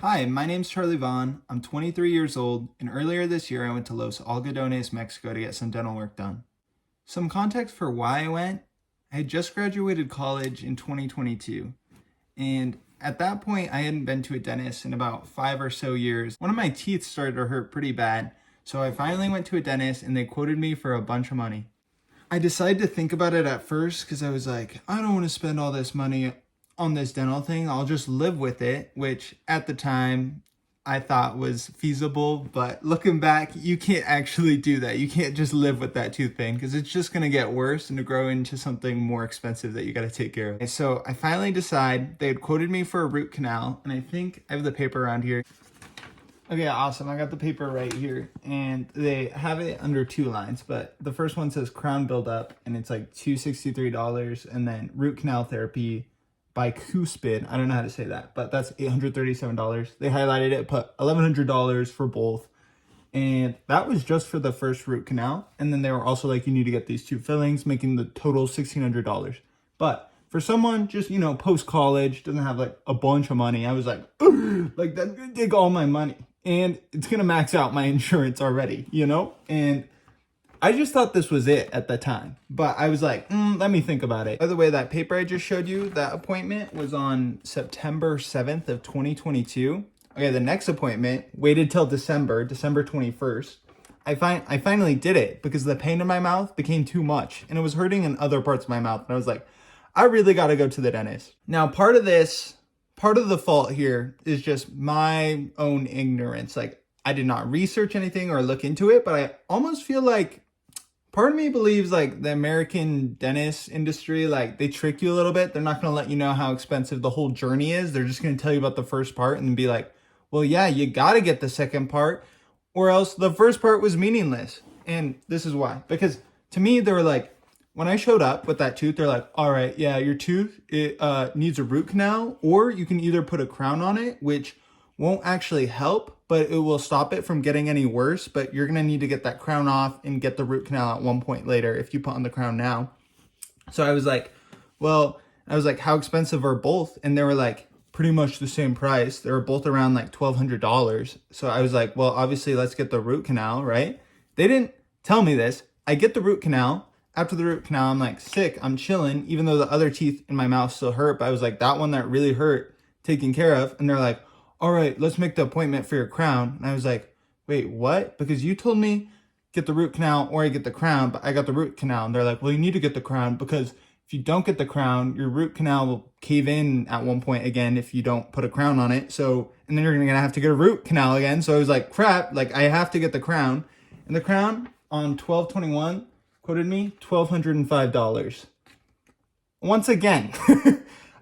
Hi, my name's Charlie Vaughn. I'm 23 years old, and earlier this year I went to Los Algodones, Mexico to get some dental work done. Some context for why I went: I had just graduated college in 2022, and at that point I hadn't been to a dentist in about 5 or so years. One of my teeth started to hurt pretty bad, so I finally went to a dentist and they quoted me for a bunch of money. I decided to think about it at first because I was like, I don't want to spend all this money on this dental thing. I'll just live with it, which at the time I thought was feasible. But looking back, you can't actually do that. You can't just live with that tooth pain because it's just going to get worse and to grow into something more expensive that you got to take care of. And so I finally decided they had quoted me for a root canal, and I think I have the paper around here. Okay, awesome. I got the paper right here, and they have it under two lines, but the first one says crown buildup, and it's like $263, and then root canal therapy by Cuspid. I don't know how to say that, but that's $837. They highlighted it, put $1,100 for both, and that was just for the first root canal. And then they were also like, you need to get these two fillings, making the total $1,600. But for someone just, post-college, doesn't have like a bunch of money, I was like, like that's gonna take all my money. And it's gonna max out my insurance already, And I just thought this was it at the time. But I was like, let me think about it. By the way, that paper I just showed you, that appointment was on September 7th of 2022. Okay, the next appointment waited till December 21st. I finally did it because the pain in my mouth became too much and it was hurting in other parts of my mouth. And I was like, I really got to go to the dentist. Now, part of the fault here is just my own ignorance. Like, I did not research anything or look into it, but I almost feel like part of me believes like the American dentist industry, like they trick you a little bit. They're not going to let you know how expensive the whole journey is. They're just going to tell you about the first part and be like, well, yeah, you got to get the second part or else the first part was meaningless. And this is why. Because to me, they were like, when I showed up with that tooth, they're like, all right, yeah, your tooth, it needs a root canal, or you can either put a crown on it, which won't actually help, but it will stop it from getting any worse. But you're going to need to get that crown off and get the root canal at one point later if you put on the crown now. So I was like, how expensive are both? And they were like, pretty much the same price. They were both around like $1,200. So I was like, well, obviously, let's get the root canal, right? They didn't tell me this. I get the root canal. After the root canal, I'm like sick, I'm chilling, even though the other teeth in my mouth still hurt. But I was like, that one that really hurt, taken care of. And they're like, all right, let's make the appointment for your crown. And I was like, wait, what? Because you told me get the root canal or I get the crown, but I got the root canal. And they're like, well, you need to get the crown because if you don't get the crown, your root canal will cave in at one point again if you don't put a crown on it. So, and then you're going to have to get a root canal again. So I was like, crap, like I have to get the crown. And the crown on 12/21 quoted me $1,205. Once again,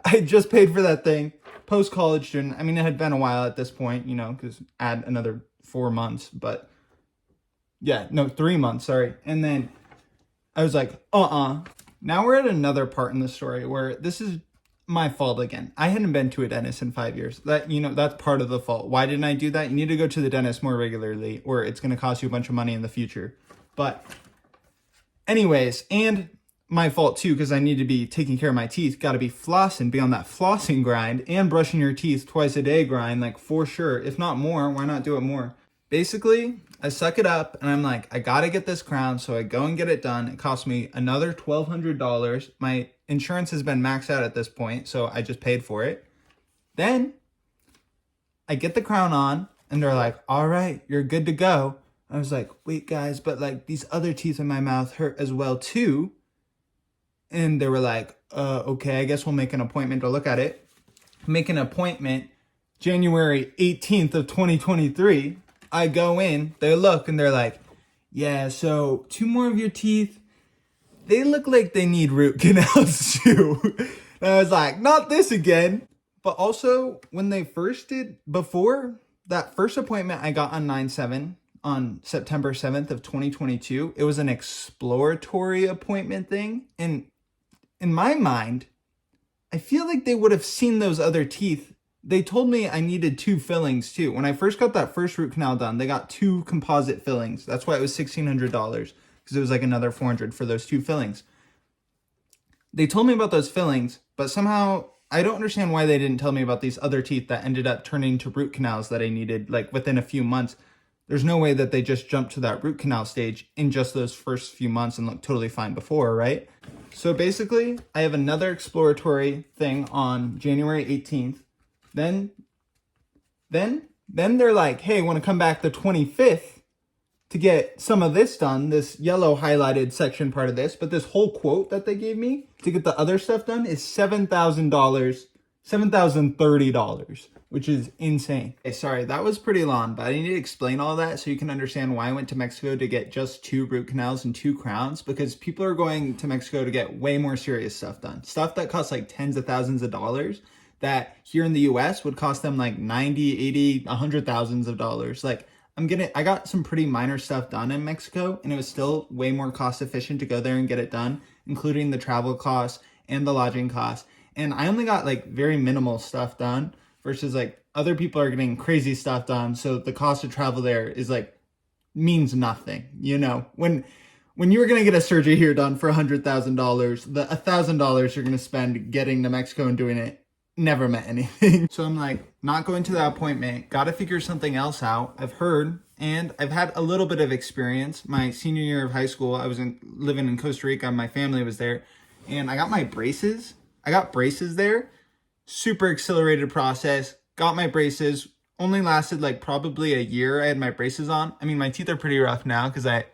I just paid for that thing, post-college student. I mean, it had been a while at this point, because add another 4 months, but 3 months, sorry. And then I was like, Now we're at another part in the story where this is my fault again. I hadn't been to a dentist in 5 years. That's part of the fault. Why didn't I do that? You need to go to the dentist more regularly or it's going to cost you a bunch of money in the future. But anyways, and my fault too, because I need to be taking care of my teeth. Got to be flossing, be on that flossing grind and brushing your teeth twice a day grind, like for sure. If not more, why not do it more? Basically, I suck it up and I'm like, I got to get this crown. So I go and get it done. It cost me another $1,200. My insurance has been maxed out at this point, so I just paid for it. Then I get the crown on and they're like, all right, you're good to go. I was like, wait, guys, but like these other teeth in my mouth hurt as well, too. And they were like, okay, I guess we'll make an appointment to look at it. Make an appointment January 18th of 2023. I go in, they look, and they're like, yeah, so 2 more of your teeth, they look like they need root canals too. And I was like, not this again. But also, when they first did, before that first appointment I got on 9/7, on September 7th of 2022, it was an exploratory appointment thing. And in my mind, I feel like they would have seen those other teeth. They told me I needed 2 fillings too. When I first got that first root canal done, they got 2 composite fillings. That's why it was $1,600 because it was like another $400 for those 2 fillings. They told me about those fillings, but somehow I don't understand why they didn't tell me about these other teeth that ended up turning to root canals that I needed like within a few months. There's no way that they just jumped to that root canal stage in just those first few months and looked totally fine before, right? So basically, I have another exploratory thing on January 18th. Then they're like, hey, want to come back the 25th to get some of this done, this yellow highlighted section part of this, but this whole quote that they gave me to get the other stuff done is $7,000, $7,030, which is insane. Okay, sorry, that was pretty long, but I need to explain all that so you can understand why I went to Mexico to get just 2 root canals and 2 crowns, because people are going to Mexico to get way more serious stuff done. Stuff that costs like tens of thousands of dollars that here in the US would cost them like 90, 80, 100 thousands of dollars. Like, I got some pretty minor stuff done in Mexico, and it was still way more cost efficient to go there and get it done, including the travel costs and the lodging costs. And I only got like very minimal stuff done versus like other people are getting crazy stuff done. So the cost of travel there is like means nothing. You know, when you're going to get a surgery here done for $100,000, the $1,000 you're going to spend getting to Mexico and doing it never meant anything. So I'm like, not going to that appointment, got to figure something else out. I've heard, and I've had a little bit of experience. My senior year of high school, I was living in Costa Rica. My family was there, and I got my braces. I got braces there. Super accelerated process. Got my braces. Only lasted like probably a year I had my braces on. I mean, my teeth are pretty rough now because I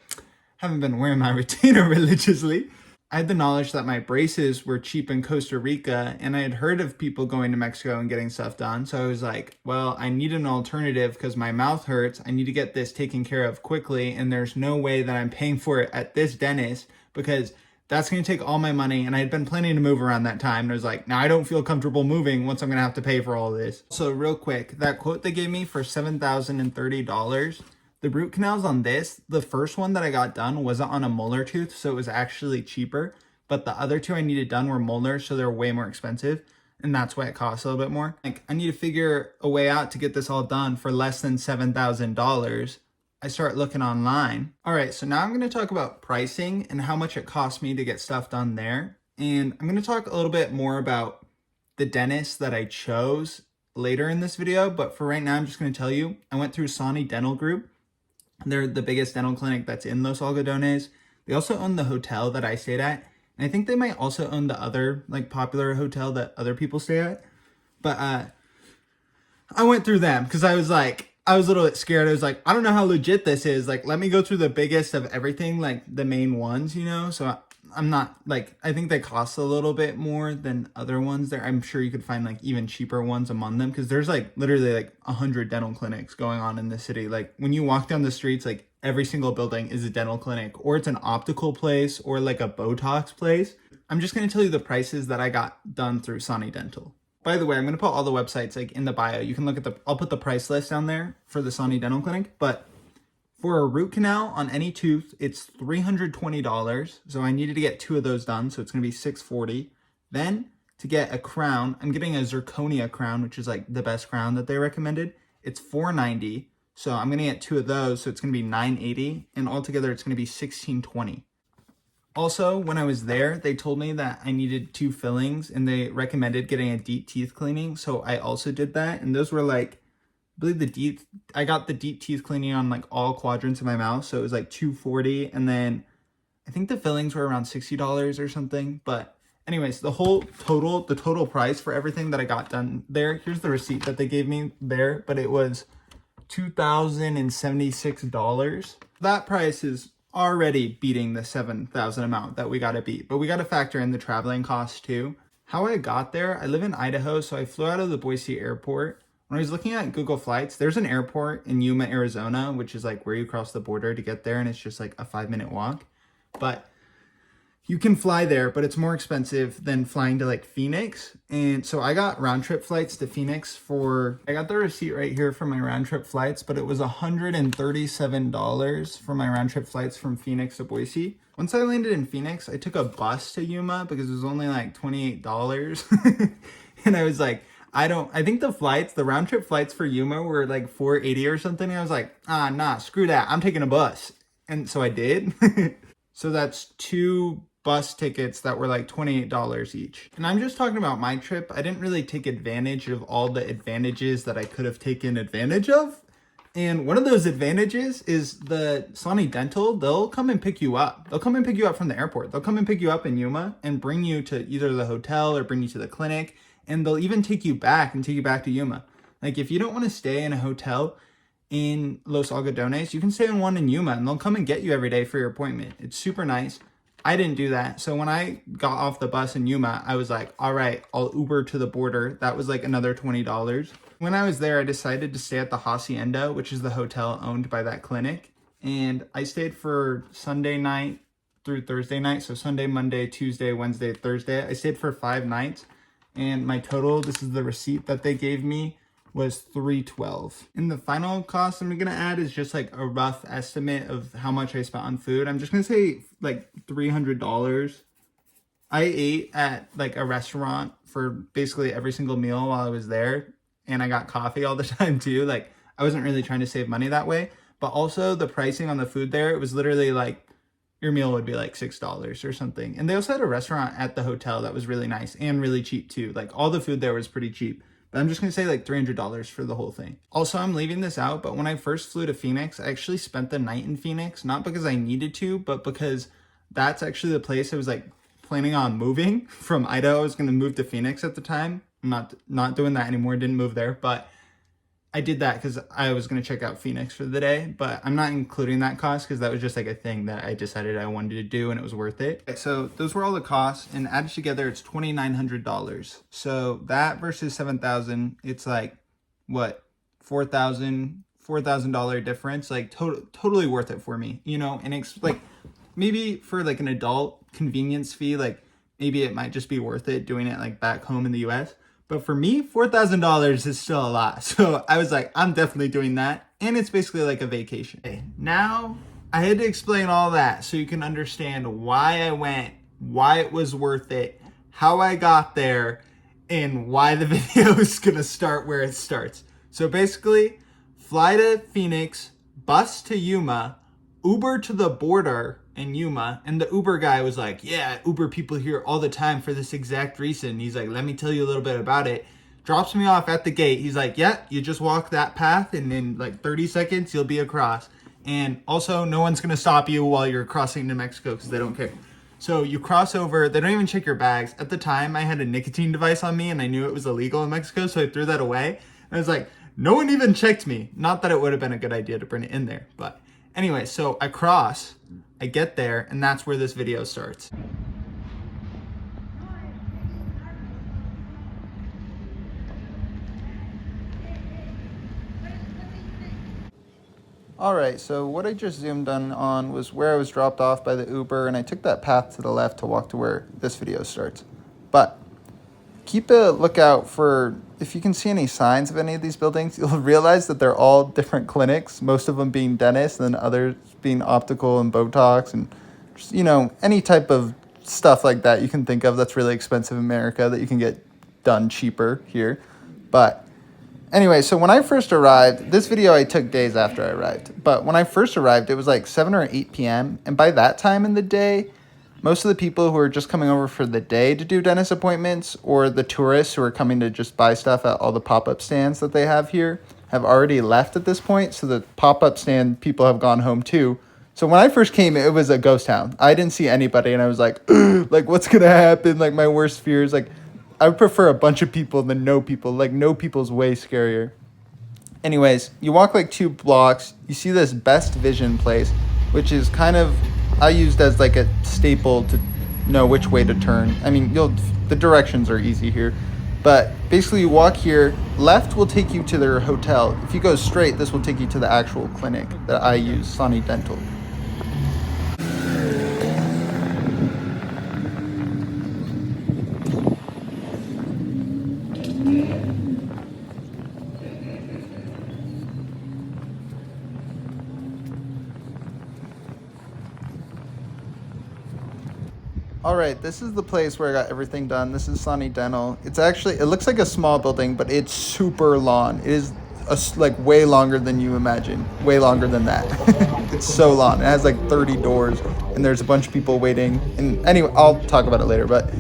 haven't been wearing my retainer religiously. I had the knowledge that my braces were cheap in Costa Rica, and I had heard of people going to Mexico and getting stuff done. So I was like, well, I need an alternative because my mouth hurts. I need to get this taken care of quickly, and there's no way that I'm paying for it at this dentist because that's going to take all my money. And I had been planning to move around that time. And I was like, now I don't feel comfortable moving once I'm going to have to pay for all this. So real quick, that quote they gave me for $7,030, the root canals on this, the first one that I got done wasn't on a molar tooth, so it was actually cheaper. But the other 2 I needed done were molars, so they're way more expensive. And that's why it costs a little bit more. Like, I need to figure a way out to get this all done for less than $7,000. I start looking online. All right, so now I'm going to talk about pricing and how much it cost me to get stuff done there. And I'm going to talk a little bit more about the dentist that I chose later in this video. But for right now, I'm just going to tell you, I went through Sani Dental Group. They're the biggest dental clinic that's in Los Algodones. They also own the hotel that I stayed at. And I think they might also own the other like popular hotel that other people stay at. But I went through them because I was a little bit scared. I was like, I don't know how legit this is. Like, let me go through the biggest of everything, like the main ones, you know? So I'm not like, I think they cost a little bit more than other ones there. I'm sure you could find like even cheaper ones among them because there's like literally like 100 dental clinics going on in the city. Like when you walk down the streets, like every single building is a dental clinic, or it's an optical place or like a Botox place. I'm just going to tell you the prices that I got done through Sani Dental. By the way, I'm going to put all the websites like in the bio. You can look at I'll put the price list down there for the Sani Dental Clinic, but for a root canal on any tooth, it's $320. So I needed to get 2 of those done. So it's going to be $640. Then to get a crown, I'm getting a zirconia crown, which is like the best crown that they recommended. It's $490. So I'm going to get 2 of those. So it's going to be $980. And altogether, it's going to be $1620. Also, when I was there, they told me that I needed 2 fillings and they recommended getting a deep teeth cleaning. So I also did that. And those were like, I believe I got the deep teeth cleaning on like all quadrants of my mouth. So it was like $240. And then I think the fillings were around $60 or something. But anyways, the total price for everything that I got done there, here's the receipt that they gave me there, but it was $2,076. That price is already beating the $7,000 amount that we got to beat, but we got to factor in the traveling costs too. How I got there, I live in Idaho, so I flew out of the Boise airport. When I was looking at Google Flights, there's an airport in Yuma, Arizona, which is like where you cross the border to get there, and it's just like a 5-minute walk. But you can fly there, but it's more expensive than flying to like Phoenix. And so I got round trip flights to Phoenix I got the receipt right here for my round trip flights, but it was $137 for my round trip flights from Phoenix to Boise. Once I landed in Phoenix, I took a bus to Yuma because it was only like $28. And I was like, I think the round trip flights for Yuma were like $480 or something. And I was like, nah, screw that. I'm taking a bus. And so I did. So that's $2 bus tickets that were like $28 each. And I'm just talking about my trip. I didn't really take advantage of all the advantages that I could have taken advantage of. And one of those advantages is the Sonny Dental. They'll come and pick you up. They'll come and pick you up from the airport. They'll come and pick you up in Yuma and bring you to either the hotel or bring you to the clinic. And they'll even take you back and take you back to Yuma. Like if you don't want to stay in a hotel in Los Algodones, you can stay in one in Yuma and they'll come and get you every day for your appointment. It's super nice. I didn't do that. So when I got off the bus in Yuma, I was like, all right, I'll Uber to the border. That was like another $20. When I was there, I decided to stay at the Hacienda, which is the hotel owned by that clinic. And I stayed for Sunday night through Thursday night. So Sunday, Monday, Tuesday, Wednesday, Thursday. I stayed for 5 nights. And my total, this is the receipt that they gave me, was $312. And the final cost I'm gonna add is just like a rough estimate of how much I spent on food. I'm just gonna say like $300. I ate at like a restaurant for basically every single meal while I was there. And I got coffee all the time too. Like I wasn't really trying to save money that way. But also the pricing on the food there, it was literally like your meal would be like $6 or something. And they also had a restaurant at the hotel that was really nice and really cheap too. Like all the food there was pretty cheap. But I'm just going to say like $300 for the whole thing. Also, I'm leaving this out, but when I first flew to Phoenix, I actually spent the night in Phoenix, not because I needed to, but because that's actually the place I was like planning on moving from Idaho. I was going to move to Phoenix at the time. I'm not doing that anymore. Didn't move there, but I did that because I was going to check out Phoenix for the day, but I'm not including that cost because that was just like a thing that I decided I wanted to do and it was worth it. Okay, so those were all the costs and added together, it's $2,900. So that versus $7,000, it's like what, $4,000 difference, like totally worth it for me, you know? And it's like maybe for like an adult convenience fee, like maybe it might just be worth it doing it like back home in the US. But for me, $4,000 is still a lot. So I was like, I'm definitely doing that. And it's basically like a vacation. Okay, now I had to explain all that so you can understand why I went, why it was worth it, how I got there, and why the video is gonna start where it starts. So basically, fly to Phoenix, bus to Yuma, Uber to the border in Yuma, and the Uber guy was like, yeah, Uber people here all the time for this exact reason. He's like, let me tell you a little bit about it. Drops me off at the gate. He's like, yeah, you just walk that path and in like 30 seconds, you'll be across. And also no one's gonna stop you while you're crossing to Mexico because they don't care. So you cross over, they don't even check your bags. At the time I had a nicotine device on me and I knew it was illegal in Mexico, so I threw that away. And I was like, no one even checked me. Not that it would have been a good idea to bring it in there, but anyway, so I cross, I get there, and that's where this video starts. All right, so what I just zoomed in on was where I was dropped off by the Uber, and I took that path to the left to walk to where this video starts. But keep a lookout for, if you can see any signs of any of these buildings, you'll realize that they're all different clinics, most of them being dentists and then others being optical and Botox and just, you know, any type of stuff like that you can think of that's really expensive in America that you can get done cheaper here. But anyway, so when I first arrived, this video I took days after I arrived, but when I first arrived, it was like 7 or 8 p.m. And by that time in the day, most of the people who are just coming over for the day to do dentist appointments or the tourists who are coming to just buy stuff at all the pop-up stands that they have here have already left at this point. So the pop-up stand people have gone home too. So when I first came, it was a ghost town. I didn't see anybody and I was like, like what's going to happen? Like my worst fears, like I would prefer a bunch of people than no people. Like no people's way scarier. Anyways, you walk like 2 blocks, you see this Best Vision place, which is kind of, I used as like a staple to know which way to turn. I mean, the directions are easy here, but basically you walk here, left will take you to their hotel. If you go straight, this will take you to the actual clinic that I use, Sonny Dental. All right, this is the place where I got everything done. This is Sonny Dental. It looks like a small building, but it's super long. It is like way longer than you imagine, way longer than that. It's so long. It has like 30 doors, and there's a bunch of people waiting. And anyway, I'll talk about it later. But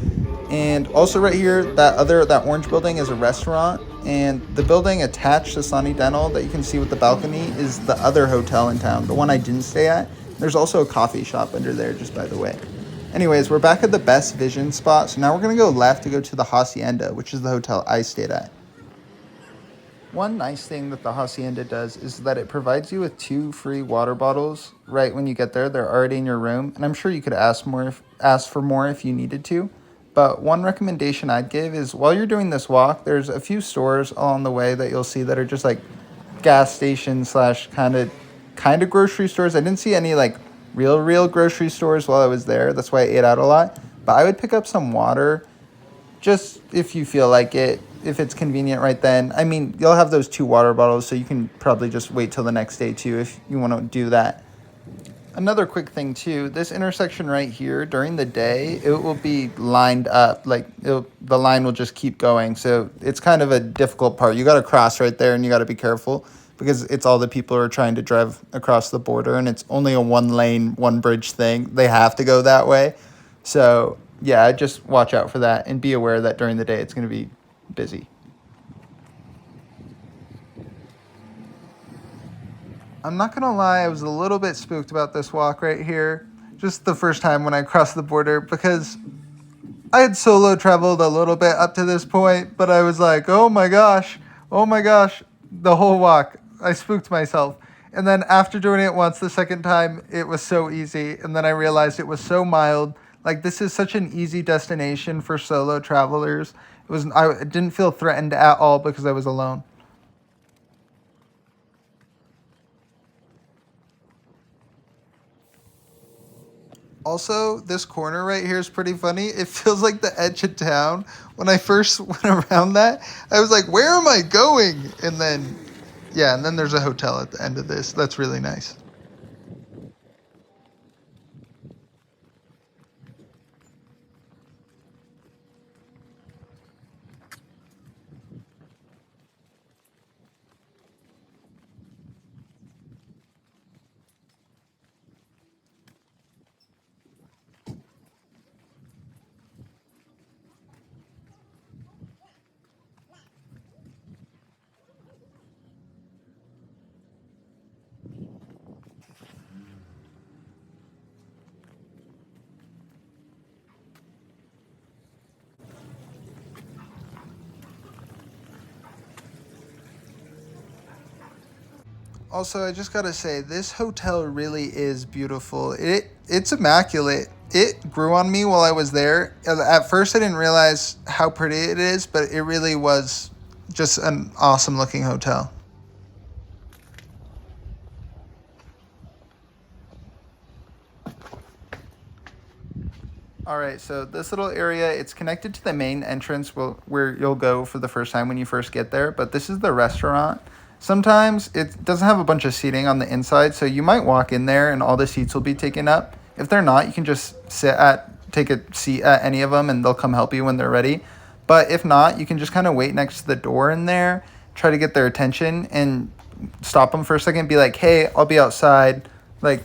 and also right here, that orange building is a restaurant, and the building attached to Sunny Dental that you can see with the balcony is the other hotel in town, the one I didn't stay at. There's also a coffee shop under there, just by the way. Anyways, we're back at the Best Vision spot, so now we're gonna go left to go to the Hacienda, which is the hotel I stayed at. One nice thing that the Hacienda does is that it provides you with 2 free water bottles right when you get there. They're already in your room, and I'm sure you could ask for more if you needed to. But one recommendation I'd give is while you're doing this walk, there's a few stores along the way that you'll see that are just like gas stations slash kind of grocery stores. I didn't see any like real grocery stores while I was there. That's why I ate out a lot. But I would pick up some water just if you feel like it, if it's convenient right then. I mean, you'll have those 2 water bottles, so you can probably just wait till the next day too if you want to do that. Another quick thing too, this intersection right here, during the day, it will be lined up. Like the line will just keep going. So it's kind of a difficult part. You got to cross right there, and you got to be careful because it's all the people who are trying to drive across the border, and it's only a 1 lane, 1 bridge thing. They have to go that way. So yeah, just watch out for that and be aware that during the day it's going to be busy. I'm not going to lie, I was a little bit spooked about this walk right here. Just the first time when I crossed the border, because I had solo traveled a little bit up to this point, but I was like, oh my gosh, the whole walk. I spooked myself. And then after doing it once, the second time, it was so easy. And then I realized it was so mild. Like, this is such an easy destination for solo travelers. I didn't feel threatened at all because I was alone. Also, this corner right here is pretty funny. It feels like the edge of town. When I first went around that, I was like, where am I going? And then there's a hotel at the end of this. That's really nice. Also, I just gotta say, this hotel really is beautiful. It's immaculate. It grew on me while I was there. At first, I didn't realize how pretty it is, but it really was just an awesome looking hotel. All right, so this little area, it's connected to the main entrance where you'll go for the first time when you first get there, but this is the restaurant. Sometimes it doesn't have a bunch of seating on the inside, so you might walk in there and all the seats will be taken up. If they're not, you can just take a seat at any of them and they'll come help you when they're ready. But if not, you can just kind of wait next to the door in there, try to get their attention and stop them for a second, be like, hey, I'll be outside. Like,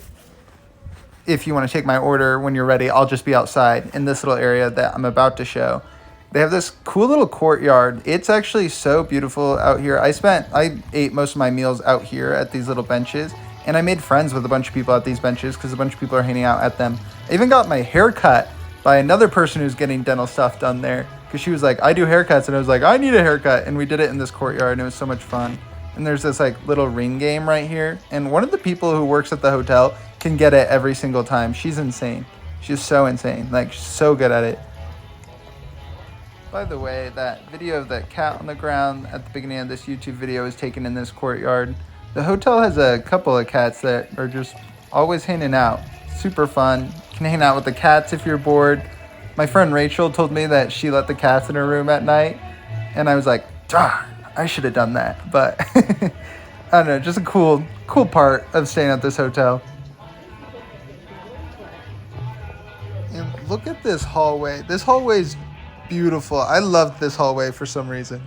if you want to take my order when you're ready, I'll just be outside in this little area that I'm about to show. They have this cool little courtyard. It's actually so beautiful out here. I ate most of my meals out here at these little benches, and I made friends with a bunch of people at these benches because a bunch of people are hanging out at them. I even got my hair cut by another person who's getting dental stuff done there because she was like, I do haircuts, and I was like, I need a haircut, and we did it in this courtyard, and it was so much fun. And there's this like little ring game right here, and one of the people who works at the hotel can get it every single time. She's insane. She's so insane. Like, she's so good at it. By the way, that video of that cat on the ground at the beginning of this YouTube video is taken in this courtyard. The hotel has a couple of cats that are just always hanging out. Super fun. You can hang out with the cats if you're bored. My friend Rachel told me that she let the cats in her room at night, and I was like, darn, I should have done that. But I don't know, just a cool part of staying at this hotel. And look at this hallway. This hallway's beautiful. I love this hallway for some reason.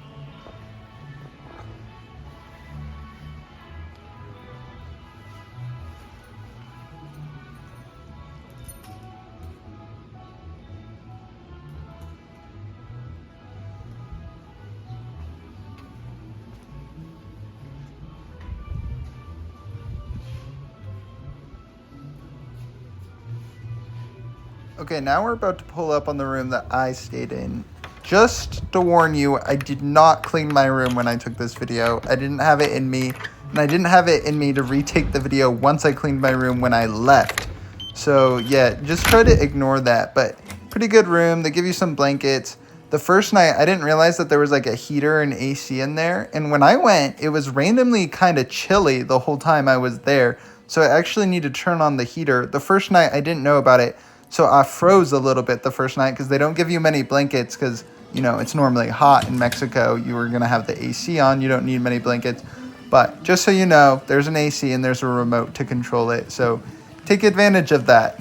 Okay, now we're about to pull up on the room that I stayed in. Just to warn you, I did not clean my room when I took this video. I didn't have it in me, and I didn't have it in me to retake the video once I cleaned my room when I left. So yeah, just try to ignore that, but pretty good room. They give you some blankets. The first night, I didn't realize that there was like a heater and AC in there, and when I went, it was randomly kind of chilly the whole time I was there, so I actually need to turn on the heater. The first night, I didn't know about it, so I froze a little bit the first night because they don't give you many blankets because, you know, it's normally hot in Mexico. You are going to have the AC on. You don't need many blankets. But just so you know, there's an AC and there's a remote to control it. So take advantage of that.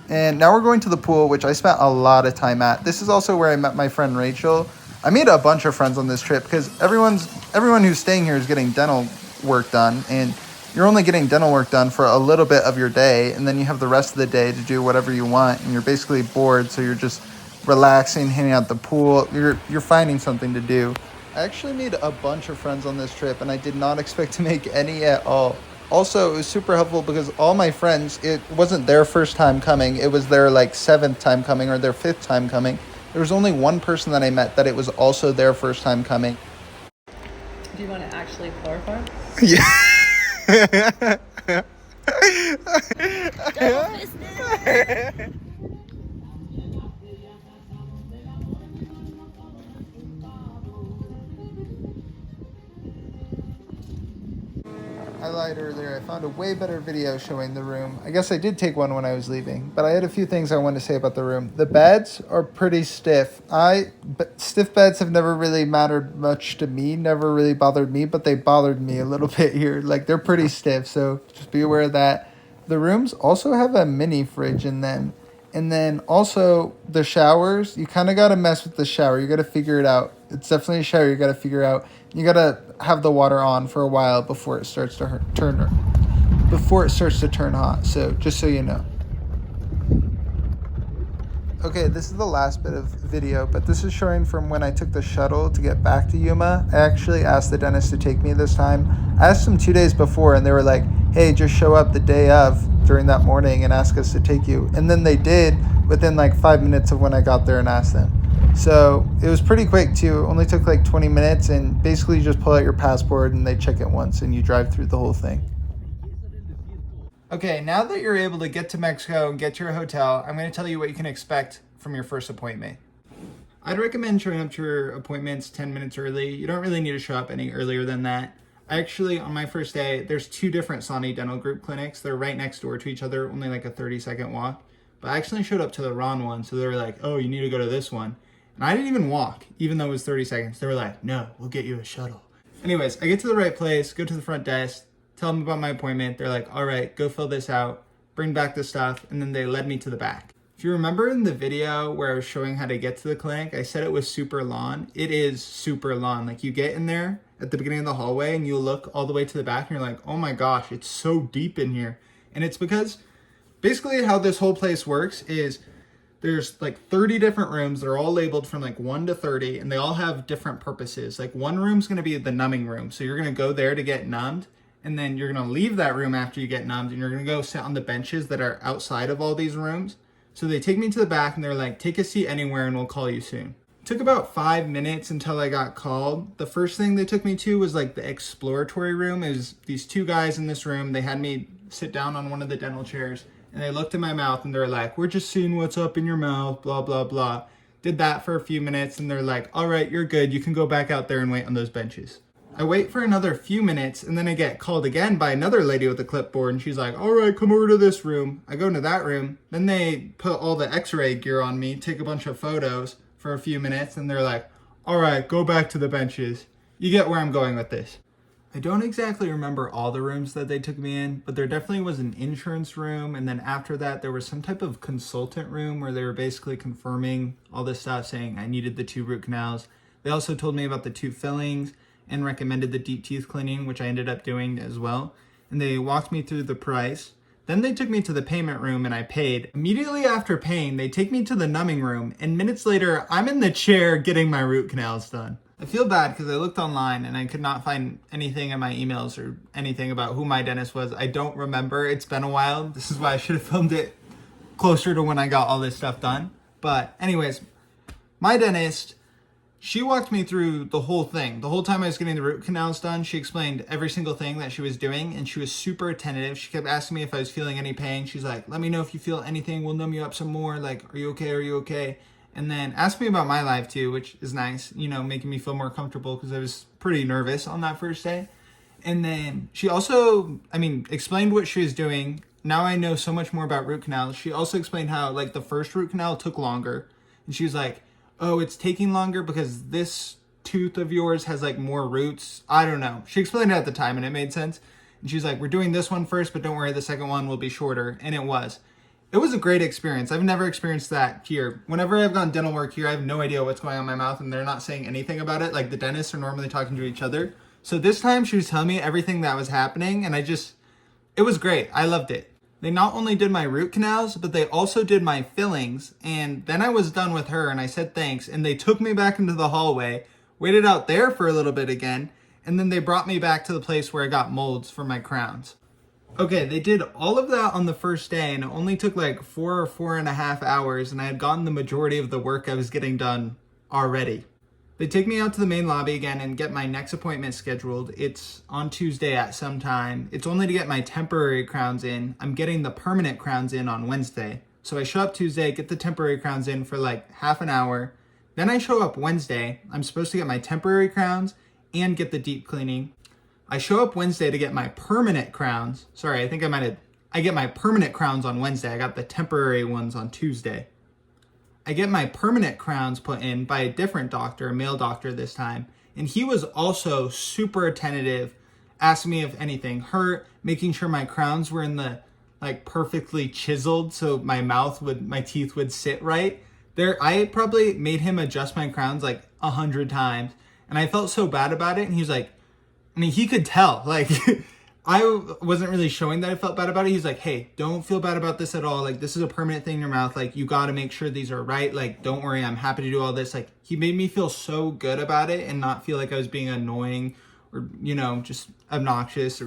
And now we're going to the pool, which I spent a lot of time at. This is also where I met my friend Rachel. I made a bunch of friends on this trip because everyone who's staying here is getting dental work done. And you're only getting dental work done for a little bit of your day, and then you have the rest of the day to do whatever you want, and you're basically bored, so you're just relaxing, hanging out at the pool. You're finding something to do. I actually made a bunch of friends on this trip, and I did not expect to make any at all. Also, it was super helpful because all my friends, it wasn't their first time coming. It was their like 7th time coming or their 5th time coming. There was only one person that I met that it was also their first time coming. Do you want to actually clarify? Yeah. Double fisted. I lied earlier. I found a way better video showing the room. I guess I did take one when I was leaving, but I had a few things I wanted to say about the room. The beds are pretty stiff. Stiff beds have never really mattered much to me, never really bothered me, but they bothered me a little bit here. Like, they're pretty stiff, so just be aware of that. The rooms also have a mini fridge in them. And then also the showers, you kind of got to mess with the shower. You got to figure it out. It's definitely a shower you got to figure out. You got to have the water on for a while before it starts to turn hot. So just so you know. Okay, this is the last bit of video, but this is showing from when I took the shuttle to get back to Yuma. I actually asked the dentist to take me this time. I asked them 2 days before, and they were like, hey, just show up the day of during that morning and ask us to take you. And then they did within like 5 minutes of when I got there and asked them. So it was pretty quick too. It only took like 20 minutes, and basically you just pull out your passport and they check it once and you drive through the whole thing. Okay, now that you're able to get to Mexico and get to your hotel, I'm going to tell you what you can expect from your first appointment. I'd recommend showing up to your appointments 10 minutes early. You don't really need to show up any earlier than that. Actually, on my first day, there's 2 different Sani Dental Group clinics. They're right next door to each other, only like a 30-second walk. But I actually showed up to the wrong one, so they were like, oh, you need to go to this one. And I didn't even walk, even though it was 30 seconds. They were like, no, we'll get you a shuttle. Anyways, I get to the right place, go to the front desk, tell them about my appointment. They're like, all right, go fill this out, bring back the stuff, and then they led me to the back. If you remember in the video where I was showing how to get to the clinic, I said it was super long. It is super long. Like, you get in there at the beginning of the hallway and you look all the way to the back and you're like, oh my gosh, it's so deep in here. And it's because basically how this whole place works is there's like 30 different rooms. They're all labeled from like 1 to 30, and they all have different purposes. Like, one room's going to be the numbing room. So you're going to go there to get numbed, and then you're going to leave that room after you get numbed, and you're going to go sit on the benches that are outside of all these rooms. So they take me to the back and they're like, take a seat anywhere and we'll call you soon. It took about 5 minutes until I got called. The first thing they took me to was like the exploratory room. It was these 2 guys in this room. They had me sit down on one of the dental chairs, and they looked in my mouth and they're like, we're just seeing what's up in your mouth, blah, blah, blah. Did that for a few minutes and they're like, all right, you're good. You can go back out there and wait on those benches. I wait for another few minutes, and then I get called again by another lady with a clipboard, and she's like, all right, come over to this room. I go into that room. Then they put all the x-ray gear on me, take a bunch of photos for a few minutes, and they're like, all right, go back to the benches. You get where I'm going with this. I don't exactly remember all the rooms that they took me in, but there definitely was an insurance room, and then after that there was some type of consultant room where they were basically confirming all this stuff, saying I needed the 2 root canals. They also told me about the 2 fillings and recommended the deep teeth cleaning, which I ended up doing as well. And they walked me through the price. Then they took me to the payment room and I paid. Immediately after paying, they take me to the numbing room, and minutes later, I'm in the chair getting my root canals done. I feel bad because I looked online and I could not find anything in my emails or anything about who my dentist was. I don't remember. It's been a while. This is why I should have filmed it closer to when I got all this stuff done. But anyways, my dentist, she walked me through the whole thing. The whole time I was getting the root canals done, she explained every single thing that she was doing, and she was super attentive. She kept asking me if I was feeling any pain. She's like, let me know if you feel anything. We'll numb you up some more. Like, are you okay? Are you okay? And then asked me about my life too, which is nice, you know, making me feel more comfortable because I was pretty nervous on that first day. And then she also, explained what she was doing. Now I know so much more about root canals. She also explained how, like, the first root canal took longer. And she was like, oh, it's taking longer because this tooth of yours has, like, more roots. I don't know. She explained it at the time, and it made sense. And she's like, we're doing this one first, but don't worry, the second one will be shorter. And it was. It was a great experience. I've never experienced that here. Whenever I've gone dental work here, I have no idea what's going on in my mouth, and they're not saying anything about it. Like, the dentists are normally talking to each other. So this time she was telling me everything that was happening, and it was great. I loved it. They not only did my root canals, but they also did my fillings. And then I was done with her, and I said thanks, and they took me back into the hallway, waited out there for a little bit again, and then they brought me back to the place where I got molds for my crowns. Okay, they did all of that on the first day, and it only took like 4.5 hours, and I had gotten the majority of the work I was getting done already. They take me out to the main lobby again and get my next appointment scheduled. It's on Tuesday at some time. It's only to get my temporary crowns in. I'm getting the permanent crowns in on Wednesday. So I show up Tuesday, get the temporary crowns in for like half an hour. Then I show up Wednesday. I'm supposed to get my temporary crowns and get the deep cleaning. I show up Wednesday to get my permanent crowns. Sorry, I get my permanent crowns on Wednesday. I got the temporary ones on Tuesday. I get my permanent crowns put in by a different doctor, a male doctor this time. And he was also super attentive, asking me if anything hurt, making sure my crowns were in the, like, perfectly chiseled so my teeth would sit right. I probably made him adjust my crowns like 100 times. And I felt so bad about it. And he was like, he could tell, like, I wasn't really showing that I felt bad about it. He's like, hey, don't feel bad about this at all. Like, this is a permanent thing in your mouth. Like, you got to make sure these are right. Like, don't worry, I'm happy to do all this. Like, he made me feel so good about it and not feel like I was being annoying or, just obnoxious.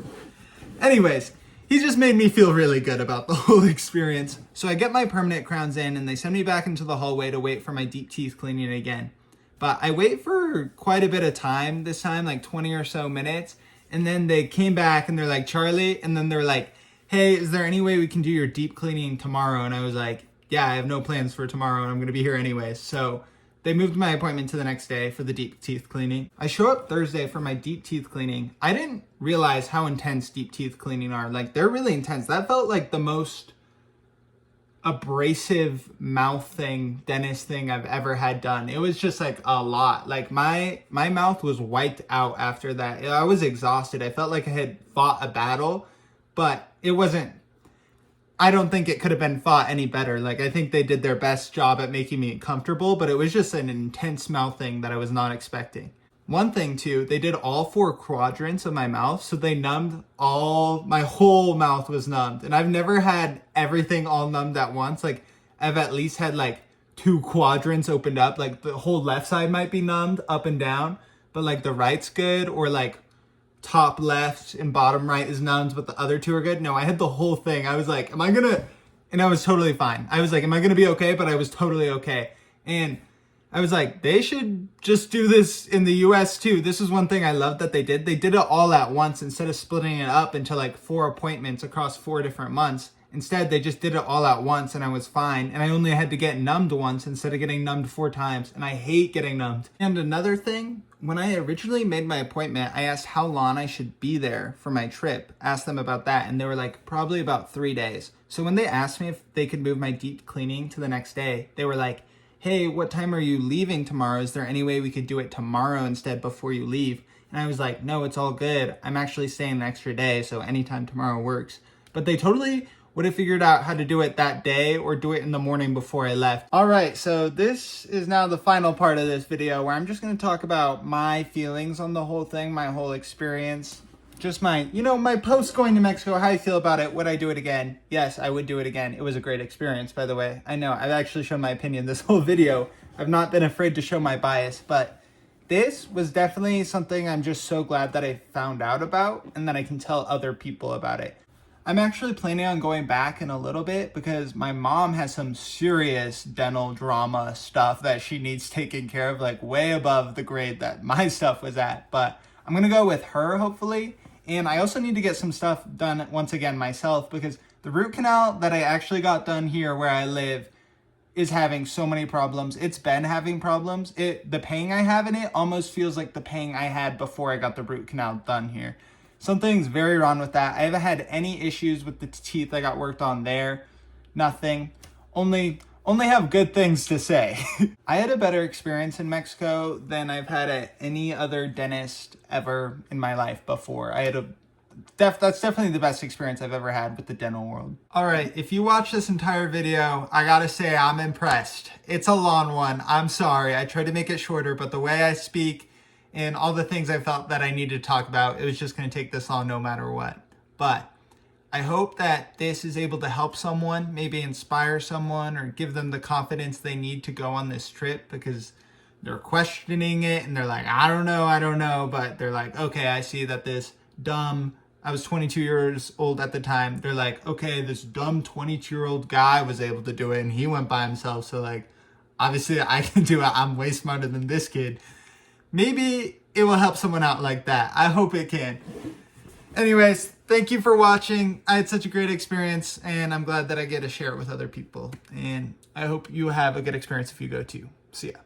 Anyways, he just made me feel really good about the whole experience. So I get my permanent crowns in, and they send me back into the hallway to wait for my deep teeth cleaning again. But I wait for quite a bit of time this time, like 20 or so minutes. And then they came back and they're like, Charlie, and then they're like, hey, is there any way we can do your deep cleaning tomorrow? And I was like, yeah, I have no plans for tomorrow and I'm going to be here anyways. So they moved my appointment to the next day for the deep teeth cleaning. I show up Thursday for my deep teeth cleaning. I didn't realize how intense deep teeth cleaning are. Like, they're really intense. That felt like the most abrasive dentist thing I've ever had done. It was just like a lot. Like, my mouth was wiped out after that. I was exhausted. I felt like I had fought a battle, but I don't think it could have been fought any better. Like, I think they did their best job at making me comfortable, but it was just an intense mouth thing that I was not expecting. One thing too, they did all 4 quadrants of my mouth, so they numbed my whole mouth was numbed. And I've never had everything all numbed at once. Like, I've at least had like 2 quadrants opened up. Like, the whole left side might be numbed up and down, but like the right's good, or like top left and bottom right is numbed, but the other 2 are good. No, I had the whole thing. I was like, and I was totally fine. I was like, am I gonna be okay? But I was totally okay. And I was like, they should just do this in the US too. This is one thing I love that they did. They did it all at once instead of splitting it up into like 4 appointments across 4 different months. Instead, they just did it all at once and I was fine. And I only had to get numbed once instead of getting numbed 4 times. And I hate getting numbed. And another thing, when I originally made my appointment, I asked how long I should be there for my trip. Asked them about that. And they were like, probably about 3 days. So when they asked me if they could move my deep cleaning to the next day, they were like, hey, what time are you leaving tomorrow? Is there any way we could do it tomorrow instead before you leave? And I was like, no, it's all good. I'm actually staying an extra day, so anytime tomorrow works. But they totally would have figured out how to do it that day or do it in the morning before I left. All right, so this is now the final part of this video where I'm just going to talk about my feelings on the whole thing, my whole experience. Just my post going to Mexico, how I feel about it. Would I do it again? Yes, I would do it again. It was a great experience, by the way. I know, I've actually shown my opinion this whole video. I've not been afraid to show my bias, but this was definitely something I'm just so glad that I found out about and that I can tell other people about it. I'm actually planning on going back in a little bit because my mom has some serious dental drama stuff that she needs taken care of, like way above the grade that my stuff was at. But I'm going to go with her, hopefully. And I also need to get some stuff done once again myself because the root canal that I actually got done here where I live is having so many problems. It's been having problems. The pain I have in it almost feels like the pain I had before I got the root canal done here. Something's very wrong with that. I haven't had any issues with the teeth I got worked on there. Nothing. Only have good things to say. I had a better experience in Mexico than I've had at any other dentist ever in my life before. That's definitely the best experience I've ever had with the dental world. All right, if you watch this entire video, I gotta say I'm impressed. It's a long one. I'm sorry. I tried to make it shorter, but the way I speak and all the things I felt that I needed to talk about, it was just gonna take this long no matter what. But I hope that this is able to help someone, maybe inspire someone or give them the confidence they need to go on this trip because they're questioning it and they're like, I don't know. But they're like, okay, I see that this dumb, I was 22 years old at the time. They're like, okay, this dumb 22-year-old guy was able to do it and he went by himself. So like, obviously I can do it. I'm way smarter than this kid. Maybe it will help someone out like that. I hope it can. Anyways, thank you for watching. I had such a great experience and I'm glad that I get to share it with other people. And I hope you have a good experience if you go too. See ya.